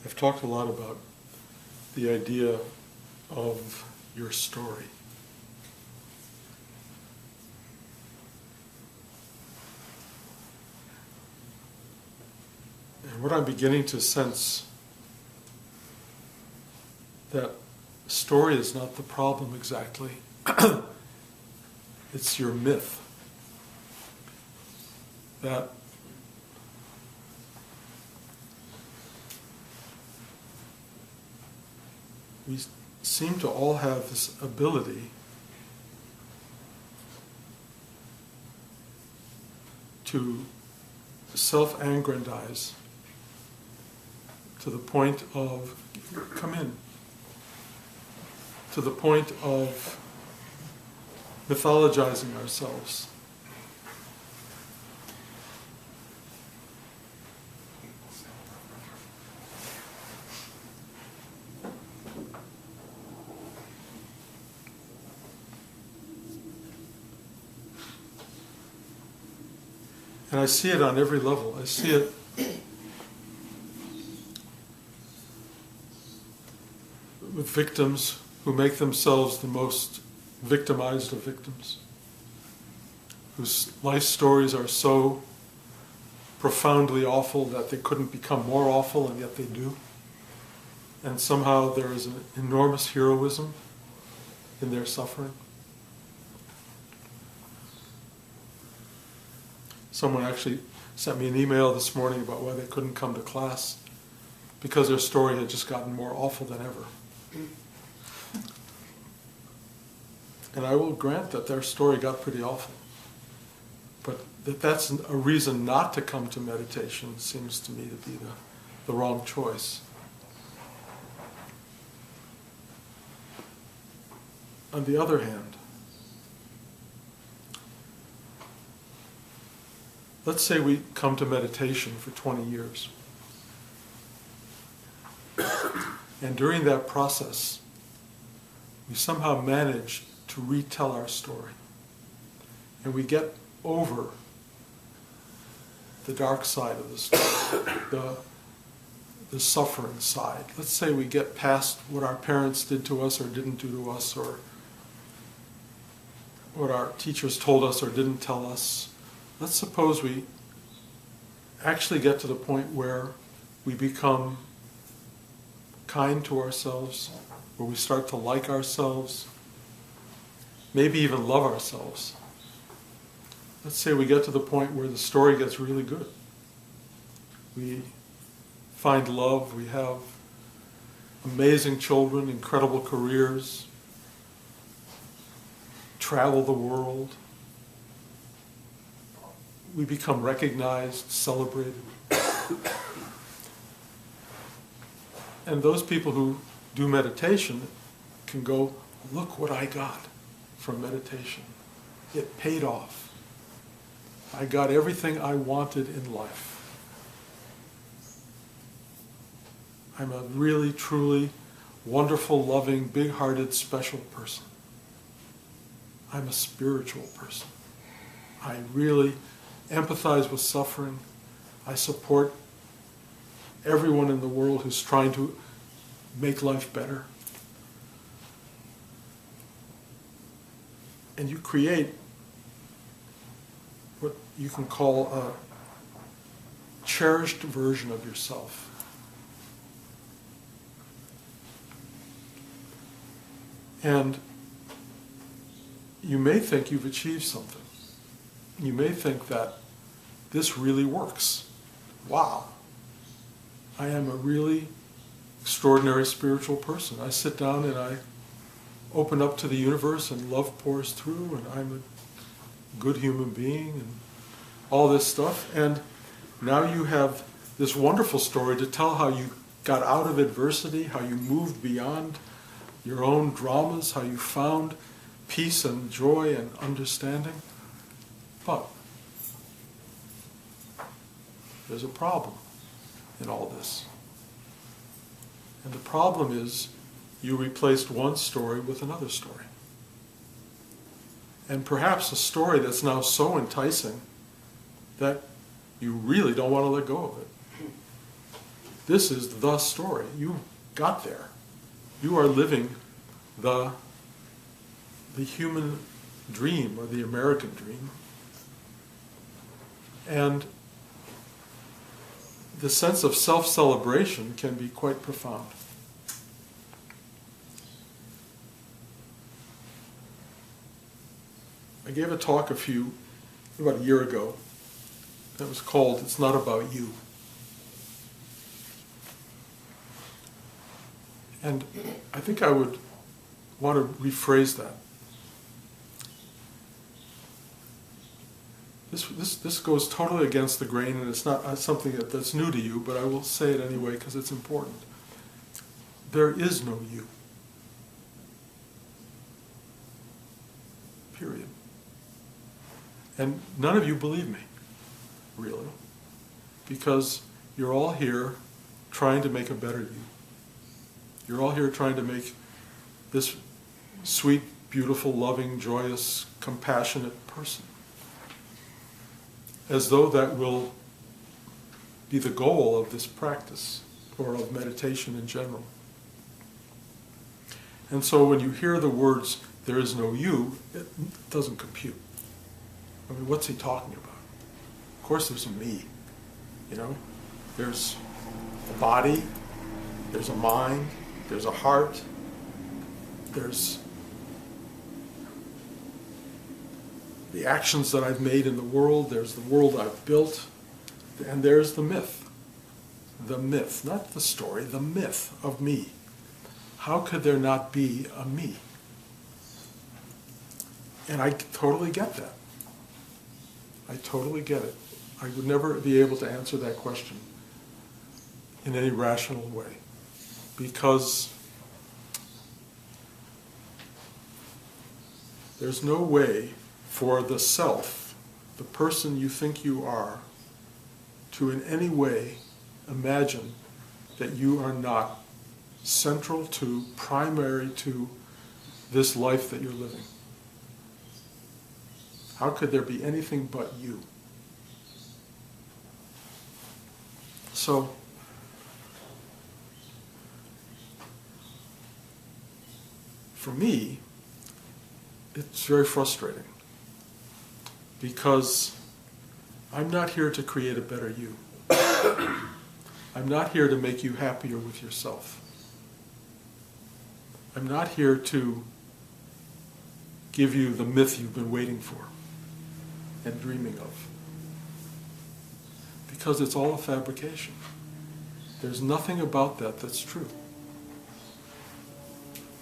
I've talked a lot about the idea of your story. And what I'm beginning to sense, that story is not the problem exactly. It's your myth. That we seem to all have this ability to self-aggrandize to the point of, come in, to the point of mythologizing ourselves. And I see it on every level. I see it with victims who make themselves the most victimized of victims, whose life stories are so profoundly awful that they couldn't become more awful, and yet they do. And somehow there is an enormous heroism in their suffering. Someone actually sent me an email this morning about why they couldn't come to class, because their story had just gotten more awful than ever. And I will grant that their story got pretty awful. But that's a reason not to come to meditation seems to me to be the wrong choice. On the other hand, let's say we come to meditation for 20 years. And during that process, we somehow manage to retell our story. And we get over the dark side of the story, the suffering side. Let's say we get past what our parents did to us or didn't do to us, or what our teachers told us or didn't tell us. Let's suppose we actually get to the point where we become kind to ourselves, where we start to like ourselves, maybe even love ourselves. Let's say we get to the point where the story gets really good. We find love, we have amazing children, incredible careers, travel the world. We become recognized, celebrated. And those people who do meditation can go, look what I got from meditation. It paid off. I got everything I wanted in life. I'm a really, truly wonderful, loving, big-hearted, special person. I'm a spiritual person. I really empathize with suffering. I support everyone in the world who's trying to make life better. And you create what you can call a cherished version of yourself. And you may think you've achieved something. You may think that this really works. Wow. I am a really extraordinary spiritual person. I sit down and I open up to the universe and love pours through and I'm a good human being and all this stuff. And now you have this wonderful story to tell how you got out of adversity, how you moved beyond your own dramas, how you found peace and joy and understanding. But there's a problem in all this. And the problem is you replaced one story with another story. And perhaps a story that's now so enticing that you really don't want to let go of it. This is the story. You got there. You are living the human dream, or the American dream. And the sense of self-celebration can be quite profound. I gave a talk about a year ago that was called "It's Not About You." And I think I would want to rephrase that. This goes totally against the grain, and it's not something that's new to you, but I will say it anyway because it's important. There is no you. Period. And none of you believe me, really, because you're all here trying to make a better you. You're all here trying to make this sweet, beautiful, loving, joyous, compassionate person, as though that will be the goal of this practice, or of meditation in general. And so when you hear the words, "there is no you," it doesn't compute. I mean, what's he talking about? Of course there's a me, There's a body, there's a mind, there's a heart, there's the actions that I've made in the world, there's the world I've built, and there's the myth. The myth, not the story, the myth of me. How could there not be a me? And I totally get that. I totally get it. I would never be able to answer that question in any rational way, because there's no way for the self, the person you think you are, to in any way imagine that you are not central to, primary to, this life that you're living. How could there be anything but you? So, for me, it's very frustrating, because I'm not here to create a better you. I'm not here to make you happier with yourself. I'm not here to give you the myth you've been waiting for and dreaming of, because it's all a fabrication. There's nothing about that that's true.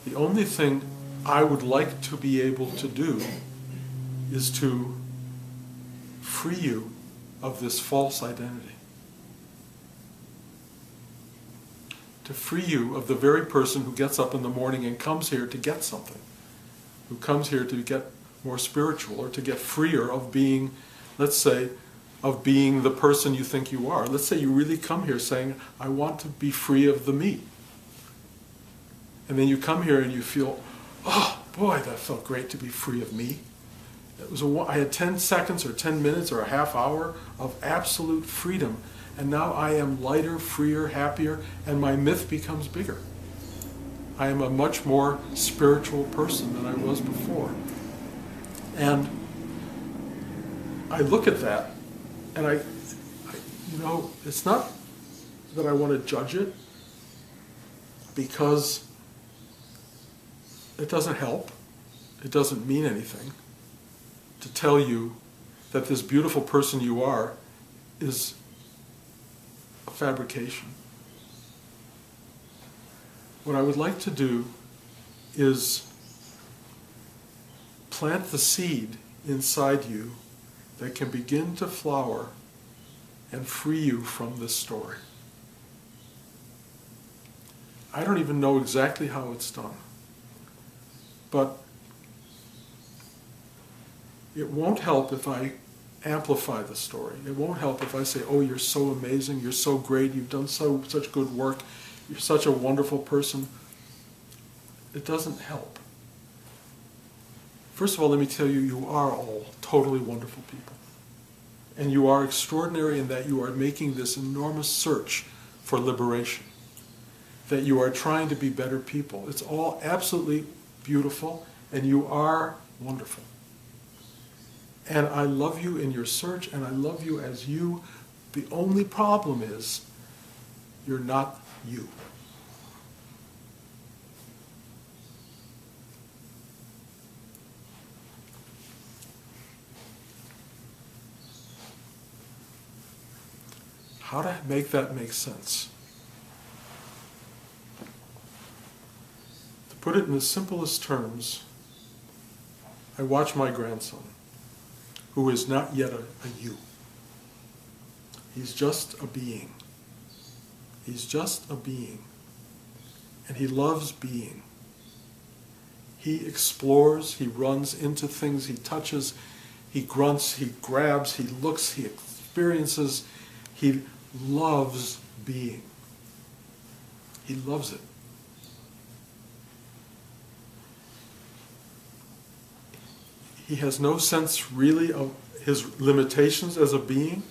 The only thing I would like to be able to do is to free you of this false identity. To free you of the very person who gets up in the morning and comes here to get something, who comes here to get more spiritual, or to get freer of being, let's say, of being the person you think you are. Let's say you really come here saying, "I want to be free of the me." And then you come here and you feel, "Oh boy, that felt great to be free of me." I had 10 seconds or 10 minutes or a half hour of absolute freedom, and now I am lighter, freer, happier, and my myth becomes bigger. I am a much more spiritual person than I was before. And I look at that, and I it's not that I want to judge it, because it doesn't help. It doesn't mean anything to tell you that this beautiful person you are is a fabrication. What I would like to do is plant the seed inside you that can begin to flower and free you from this story. I don't even know exactly how it's done, but it won't help if I amplify the story. It won't help if I say, "Oh, you're so amazing, you're so great, you've done such good work, you're such a wonderful person." It doesn't help. First of all, let me tell you, you are all totally wonderful people. And you are extraordinary in that you are making this enormous search for liberation, that you are trying to be better people. It's all absolutely beautiful, and you are wonderful. And I love you in your search, and I love you as you. The only problem is you're not you. How to make that make sense? To put it in the simplest terms, I watch my grandson, who is not yet a you. He's just a being. He's just a being. And he loves being. He explores, he runs into things, he touches, he grunts, he grabs, he looks, he experiences. He loves being. He loves it. He has no sense really of his limitations as a being.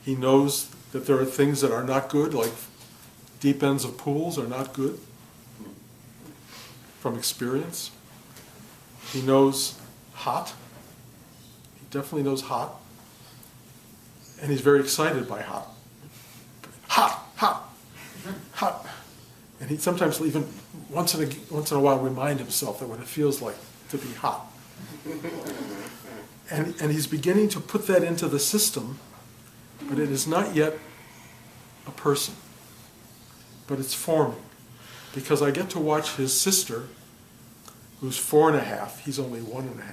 He knows that there are things that are not good, like deep ends of pools are not good from experience. He knows hot. He definitely knows hot. And he's very excited by hot. Hot, hot, hot. And he sometimes even once in a while remind himself that what it feels like to be hot. And he's beginning to put that into the system, but it is not yet a person. But it's forming. Because I get to watch his sister, who's 4.5, he's only 1.5.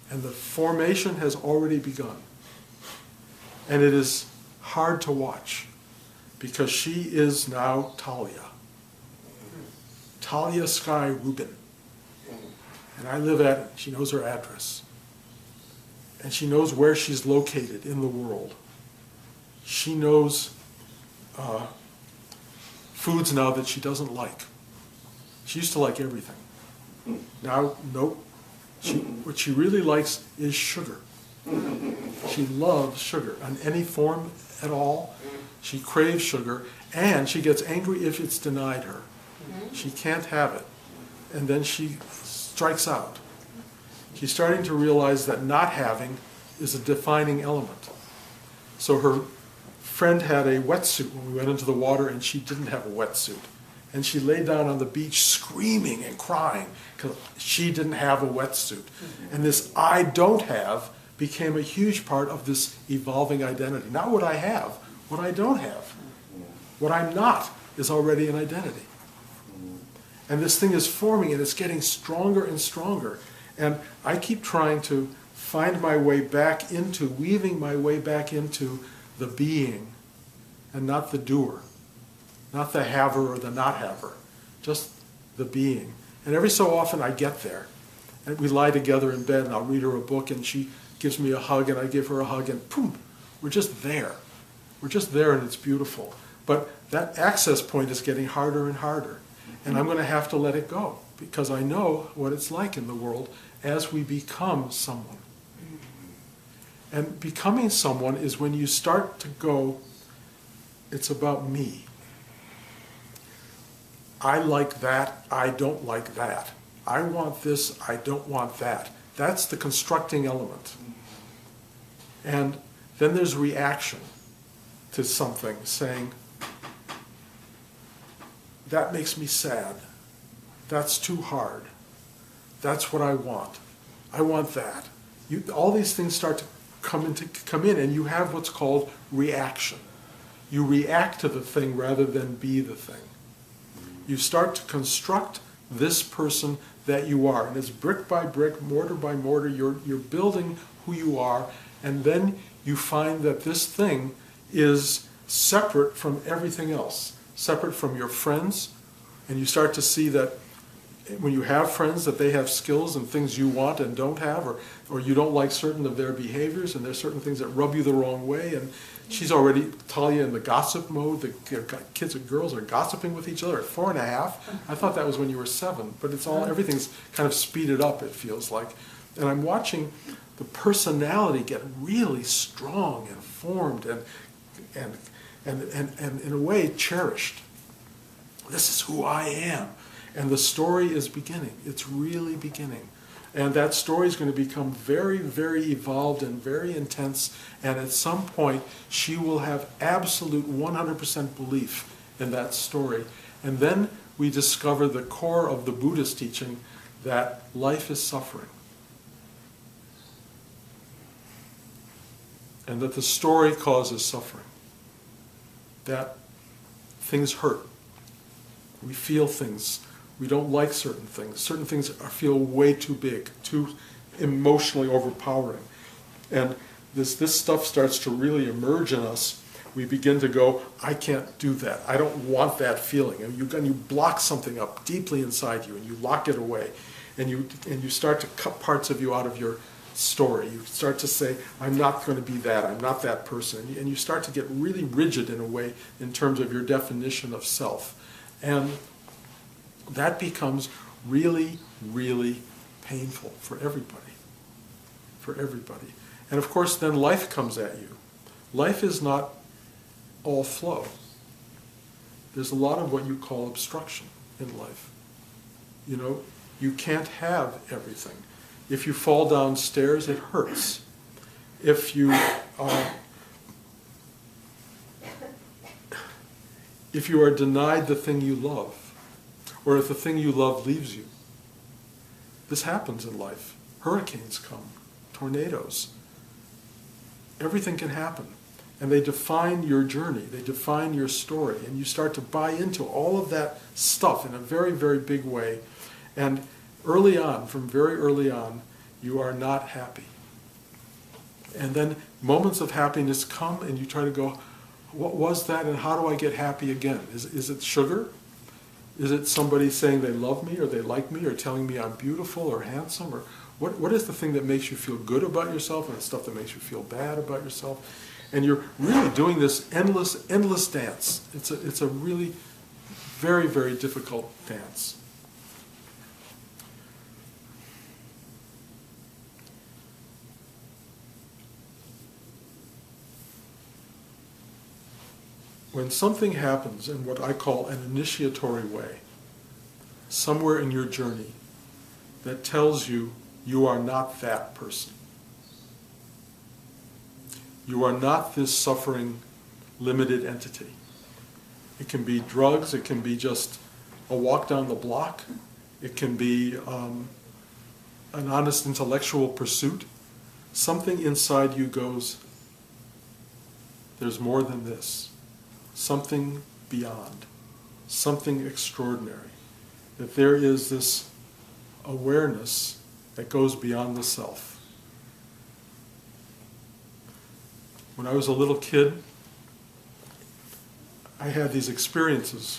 And the formation has already begun. And it is hard to watch, because she is now Talia. Talia Sky Rubin. And I live at it. She knows her address. And she knows where she's located in the world. She knows foods now that she doesn't like. She used to like everything. Now, nope. What she really likes is sugar. She loves sugar in any form at all. She craves sugar, and she gets angry if it's denied her. She can't have it. And then she strikes out. She's starting to realize that not having is a defining element. So her friend had a wetsuit when we went into the water, and she didn't have a wetsuit. And she lay down on the beach screaming and crying because she didn't have a wetsuit. And this I don't have became a huge part of this evolving identity. Not what I have, what I don't have. What I'm not is already an identity. And this thing is forming, and it's getting stronger and stronger. And I keep trying to find my way back into, weaving my way back into the being, and not the doer. Not the haver or the not haver. Just the being. And every so often I get there. And we lie together in bed, and I'll read her a book, and she gives me a hug, and I give her a hug, and boom, we're just there. We're just there, and it's beautiful. But that access point is getting harder and harder. And I'm going to have to let it go, because I know what it's like in the world as we become someone. And becoming someone is when you start to go, it's about me. I like that, I don't like that. I want this, I don't want that. That's the constructing element. And then there's reaction to something, saying, that makes me sad. That's too hard. That's what I want. I want that. All these things start to come in, and you have what's called reaction. You react to the thing rather than be the thing. You start to construct this person that you are. And it's brick by brick, mortar by mortar. You're building who you are. And then you find that this thing is separate from everything else. Separate from your friends. And you start to see that when you have friends, that they have skills and things you want and don't have, or you don't like certain of their behaviors, and there's certain things that rub you the wrong way. And she's already, Talia, in the gossip mode. The kids and girls are gossiping with each other at 4.5. I thought that was when you were 7, but it's all, everything's kind of speeded up, it feels like. And I'm watching the personality get really strong and formed, and and in a way cherished. This is who I am. And the story is beginning. It's really beginning. And that story is going to become very, very evolved and very intense. And at some point, she will have absolute 100% belief in that story. And then we discover the core of the Buddhist teaching that life is suffering. And that the story causes suffering. That things hurt. We feel things. We don't like certain things. Certain things feel way too big, too emotionally overpowering. And this stuff starts to really emerge in us. We begin to go, I can't do that. I don't want that feeling. And you block something up deeply inside you, and you lock it away. And you start to cut parts of you out of your story. You start to say, I'm not going to be that. I'm not that person. And you start to get really rigid in a way in terms of your definition of self. And that becomes really, really painful for everybody. For everybody. And of course, then life comes at you. Life is not all flow. There's a lot of what you call obstruction in life. You know, you can't have everything. If you fall downstairs, it hurts. If you are denied the thing you love, or if the thing you love leaves you. This happens in life. Hurricanes come, tornadoes. Everything can happen. And they define your journey, they define your story, and you start to buy into all of that stuff in a very, very big way. And early on, from very early on, you are not happy. And then moments of happiness come and you try to go, what was that and how do I get happy again? Is it sugar? Is it somebody saying they love me or they like me or telling me I'm beautiful or handsome? Or what is the thing that makes you feel good about yourself and the stuff that makes you feel bad about yourself? And you're really doing this endless dance. It's a really very, very difficult dance. When something happens in what I call an initiatory way, somewhere in your journey, that tells you you are not that person. You are not this suffering, limited entity. It can be drugs, it can be just a walk down the block, it can be an honest intellectual pursuit. Something inside you goes, there's more than this. Something beyond, something extraordinary. That there is this awareness that goes beyond the self. When I was a little kid, I had these experiences.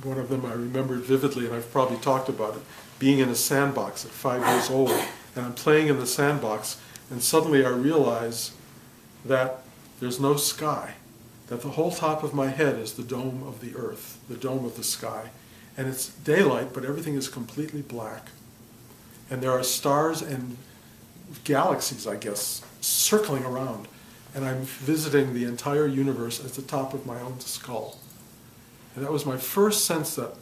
One of them I remembered vividly, and I've probably talked about it, being in a sandbox at 5 years old. And I'm playing in the sandbox, and suddenly I realize that there's no sky. That the whole top of my head is the dome of the earth, the dome of the sky. And it's daylight, but everything is completely black. And there are stars and galaxies, I guess, circling around. And I'm visiting the entire universe at the top of my own skull. And that was my first sense that,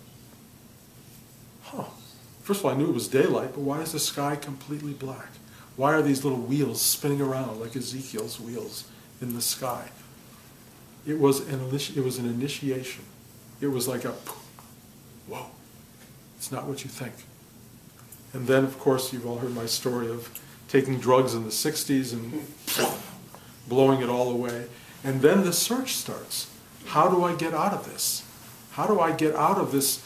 first of all, I knew it was daylight, but why is the sky completely black? Why are these little wheels spinning around like Ezekiel's wheels in the sky? It was an initiation. It was like a, whoa, it's not what you think. And then, of course, you've all heard my story of taking drugs in the 60s and blowing it all away. And then the search starts. How do I get out of this? How do I get out of this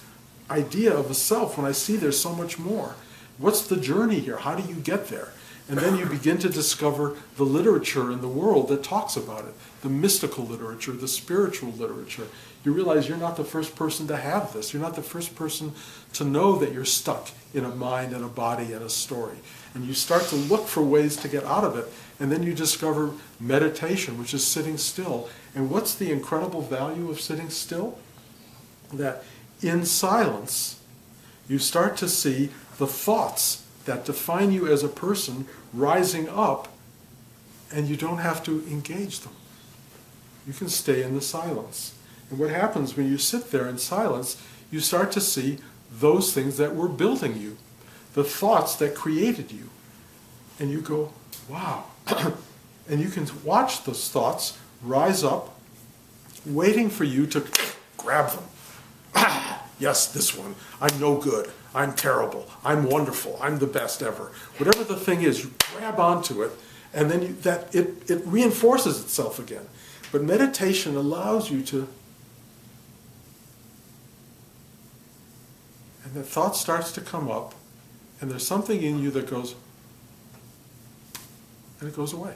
idea of a self when I see there's so much more? What's the journey here? How do you get there? And then you begin to discover the literature in the world that talks about it, the mystical literature, the spiritual literature. You realize you're not the first person to have this. You're not the first person to know that you're stuck in a mind and a body and a story. And you start to look for ways to get out of it. And then you discover meditation, which is sitting still. And what's the incredible value of sitting still? That in silence, you start to see the thoughts that define you as a person rising up, and you don't have to engage them. You can stay in the silence. And what happens when you sit there in silence, you start to see those things that were building you, the thoughts that created you. And you go, wow. And you can watch those thoughts rise up, waiting for you to grab them. Yes, this one. I'm no good. I'm terrible. I'm wonderful. I'm the best ever. Whatever the thing is, you grab onto it, and then it reinforces itself again. But meditation allows you to, and the thought starts to come up, and there's something in you that goes, and it goes away.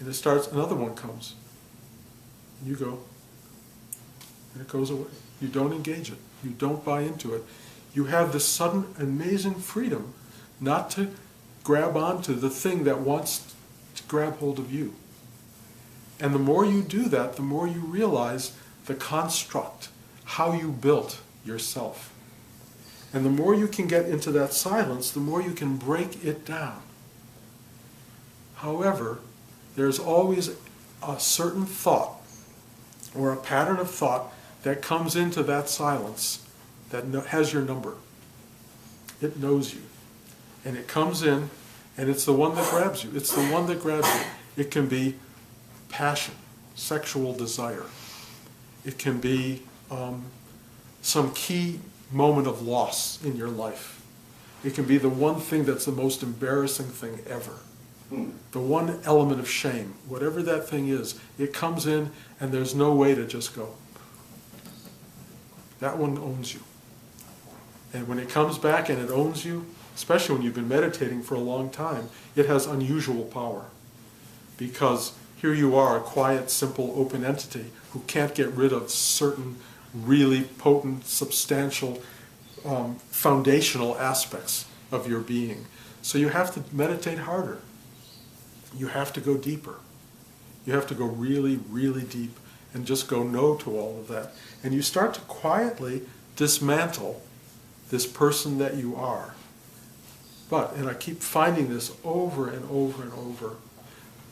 And it starts, another one comes, and you go, and it goes away. You don't engage it. You don't buy into it. You have this sudden, amazing freedom not to grab onto the thing that wants to grab hold of you. And the more you do that, the more you realize the construct, how you built yourself. And the more you can get into that silence, the more you can break it down. However, there's always a certain thought or a pattern of thought that comes into that silence that has your number. It knows you. And it comes in, and it's the one that grabs you. It's the one that grabs you. It can be passion, sexual desire. It can be some key moment of loss in your life. It can be the one thing that's the most embarrassing thing ever. The one element of shame, whatever that thing is, it comes in and there's no way to just go. That one owns you. And when it comes back and it owns you, especially when you've been meditating for a long time, it has unusual power. Because here you are, a quiet, simple, open entity who can't get rid of certain really potent, substantial, foundational aspects of your being. So you have to meditate harder. You have to go deeper. You have to go really, really deep and just go no to all of that. And you start to quietly dismantle this person that you are. But, and I keep finding this over and over and over,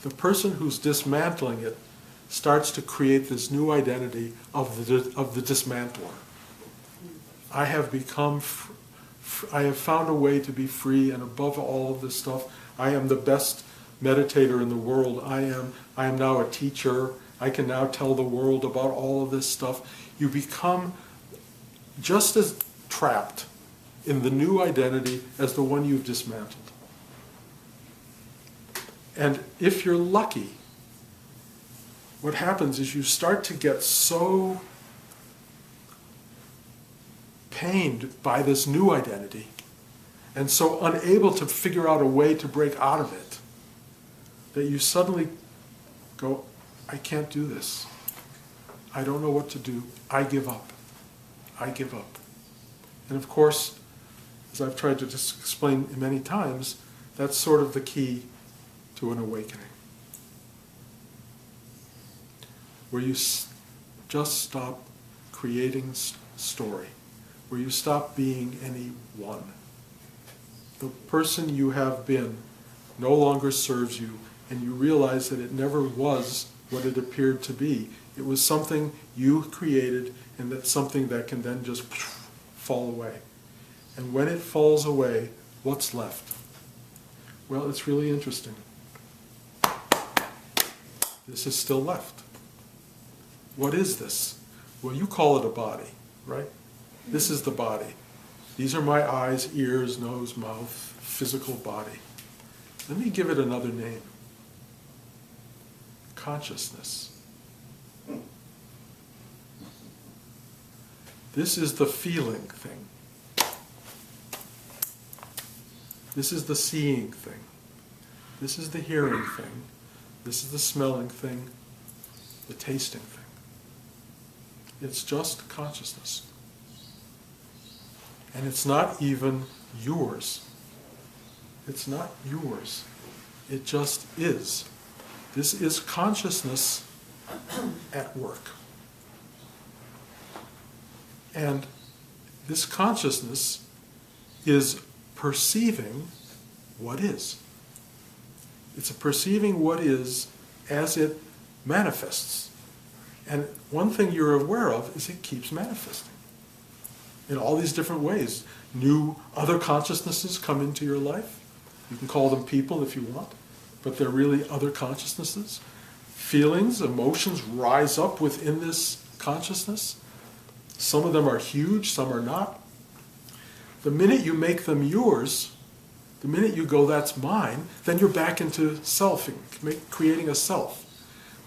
the person who's dismantling it starts to create this new identity of the dismantler. I have become, I have found a way to be free, and above all of this stuff, I am the best meditator in the world. I am now a teacher. I can now tell the world about all of this stuff. You become just as trapped in the new identity as the one you've dismantled. And if you're lucky, what happens is you start to get so pained by this new identity and so unable to figure out a way to break out of it that you suddenly go, I can't do this. I don't know what to do. I give up. I give up. And of course, as I've tried to just explain many times, that's sort of the key to an awakening. Where you just stop creating story. Where you stop being any one. The person you have been no longer serves you, and you realize that it never was what it appeared to be. It was something you created, and that's something that can then just fall away. And when it falls away, what's left? Well, it's really interesting. This is still left. What is this? Well, you call it a body, right? This is the body. These are my eyes, ears, nose, mouth, physical body. Let me give it another name. Consciousness. This is the feeling thing. This is the seeing thing. This is the hearing thing. This is the smelling thing, the tasting thing. It's just consciousness. And it's not even yours. It's not yours. It just is. This is consciousness at work. And this consciousness is perceiving what is. It's a perceiving what is as it manifests. And one thing you're aware of is it keeps manifesting in all these different ways. New other consciousnesses come into your life. You can call them people if you want, but they're really other consciousnesses. Feelings, emotions rise up within this consciousness. Some of them are huge, some are not. The minute you make them yours, the minute you go, that's mine, then you're back into selfing, creating a self.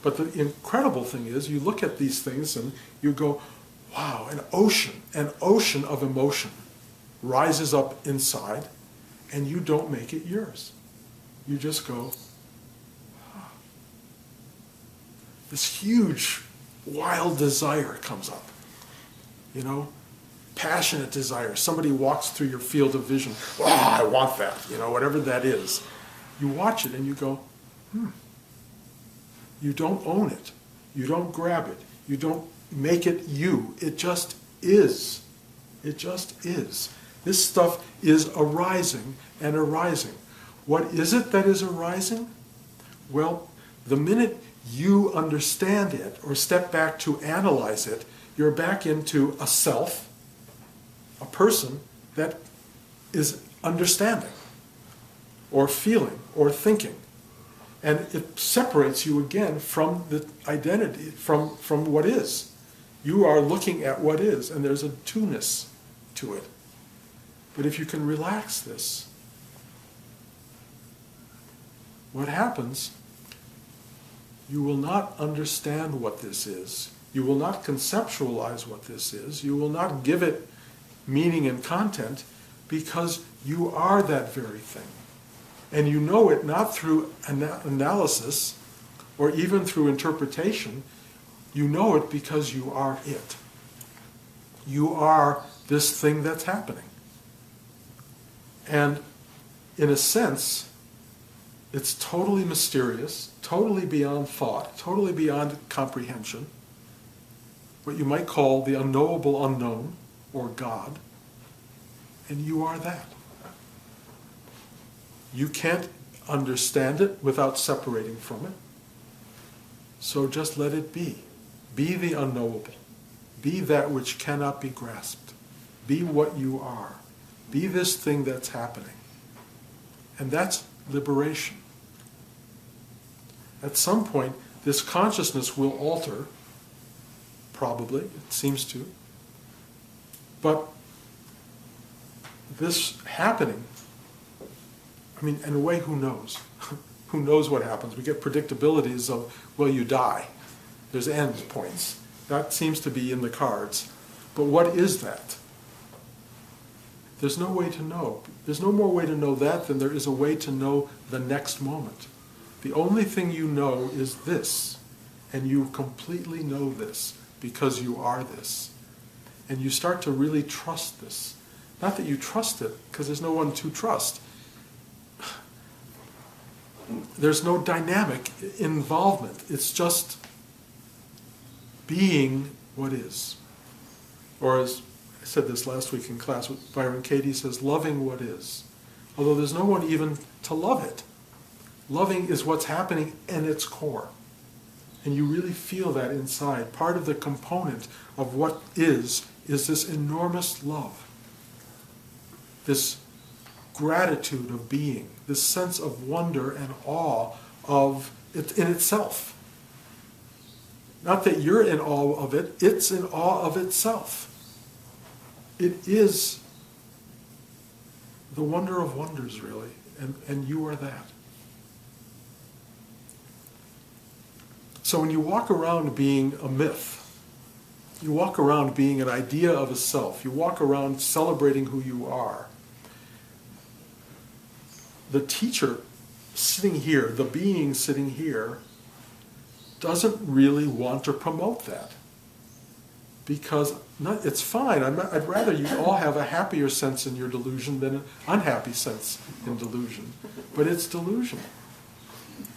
But the incredible thing is, you look at these things and you go, wow, an ocean of emotion rises up inside, and you don't make it yours. You just go, ah. This huge, wild desire comes up. You know, passionate desire. Somebody walks through your field of vision. Wow, I want that. You know, whatever that is. You watch it and you go, You don't own it. You don't grab it. You don't make it you. It just is. It just is. This stuff is arising and arising. What is it that is arising? Well, the minute you understand it or step back to analyze it, you're back into a self, a person that is understanding or feeling or thinking. And it separates you again from the identity, from what is. You are looking at what is, and there's a two-ness to it. But if you can relax this, what happens, you will not understand what this is. You will not conceptualize what this is. You will not give it meaning and content because you are that very thing. And you know it not through analysis or even through interpretation. You know it because you are it. You are this thing that's happening. And in a sense, it's totally mysterious, totally beyond thought, totally beyond comprehension. What you might call the unknowable unknown, or God. And you are that. You can't understand it without separating from it. So just let it be. Be the unknowable. Be that which cannot be grasped. Be what you are. Be this thing that's happening. And that's liberation. At some point, this consciousness will alter, probably, it seems to. But this happening, I mean, in a way, who knows? Who knows what happens? We get predictabilities of, well, you die. There's end points. That seems to be in the cards. But what is that? There's no way to know. There's no more way to know that than there is a way to know the next moment. The only thing you know is this. And you completely know this because you are this. And you start to really trust this. Not that you trust it, because there's no one to trust. There's no dynamic involvement. It's just being what is. Or as I said this last week in class with Byron Katie, says, loving what is. Although there's no one even to love it. Loving is what's happening in its core. And you really feel that inside. Part of the component of what is this enormous love. This gratitude of being. This sense of wonder and awe of it in itself. Not that you're in awe of it, it's in awe of itself. It is the wonder of wonders, really, and you are that. So when you walk around being a myth, you walk around being an idea of a self, you walk around celebrating who you are, the teacher sitting here, the being sitting here, doesn't really want to promote that. Because it's fine. I'd rather you all have a happier sense in your delusion than an unhappy sense in delusion. But it's delusion.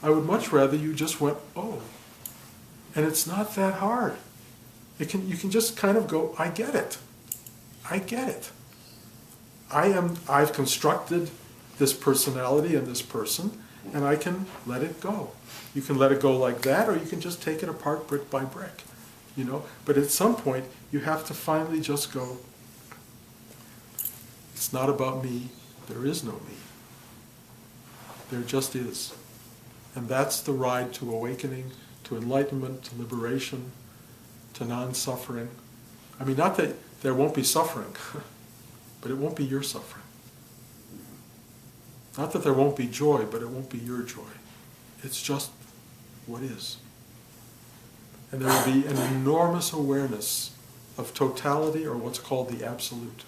I would much rather you just went, oh. And it's not that hard. You can just kind of go, I get it. I get it. I've constructed this personality and this person, and I can let it go. You can let it go like that, or you can just take it apart brick by brick, you know. But at some point, you have to finally just go, it's not about me, there is no me. There just is. And that's the ride to awakening, to enlightenment, to liberation, to non-suffering. I mean, not that there won't be suffering, but it won't be your suffering. Not that there won't be joy, but it won't be your joy. It's just what is. And there will be an enormous awareness of totality, or what's called the absolute.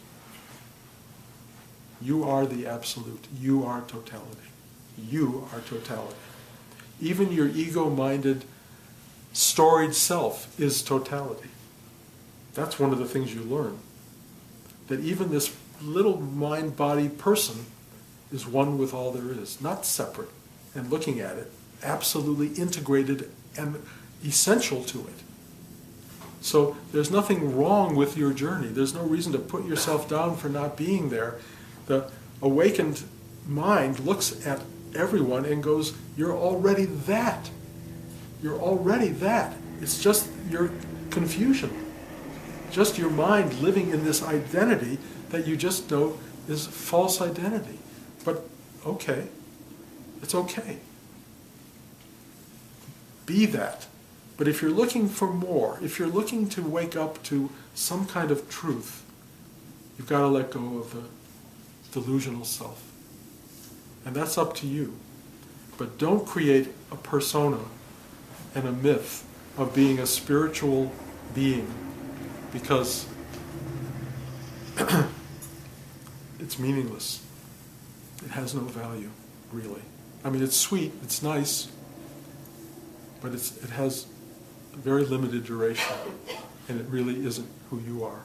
You are the absolute. You are totality. You are totality. Even your ego-minded, storied self is totality. That's one of the things you learn. That even this little mind-body person is one with all there is, not separate, and looking at it, absolutely integrated and essential to it. So there's nothing wrong with your journey. There's no reason to put yourself down for not being there. The awakened mind looks at everyone and goes, you're already that. You're already that. It's just your confusion. Just your mind living in this identity that you just know is false identity. But okay, it's okay. Be that. But if you're looking for more, if you're looking to wake up to some kind of truth, you've got to let go of the delusional self. And that's up to you. But don't create a persona and a myth of being a spiritual being, because it's meaningless. It has no value, really. I mean, it's sweet, it's nice, but it has very limited duration, and it really isn't who you are.